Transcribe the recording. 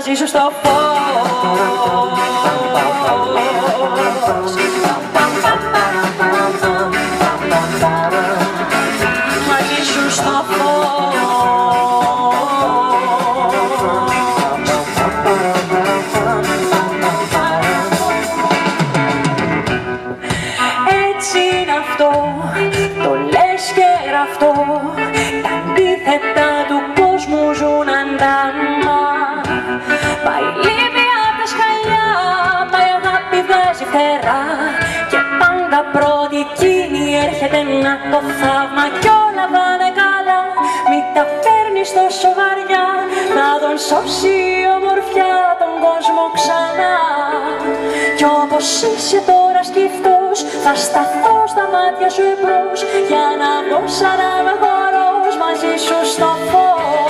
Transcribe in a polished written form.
μαζί σου στο φως. Μαζί σου στο φως. Έτσι είναι αυτό, το λες και γραφτό, τα αντίθετα του κόσμου ζουν αντάμα. Πάει λύπη απ' τα σκαλιά, πάει αγάπη βγάζει φτερά, και πάντα πρώτη εκείνη έρχεται να το θαύμα. Κι όλα πάνε καλά, μην τα παίρνεις τόσο βαριά, να τον σώσει η ομορφιά τον κόσμο ξανά. Κι όπως είσαι τώρα σκυφτός, θα σταθώ στα μάτια σου εμπρός, για να βγω σαν να είμαι χορός μαζί σου στο φως.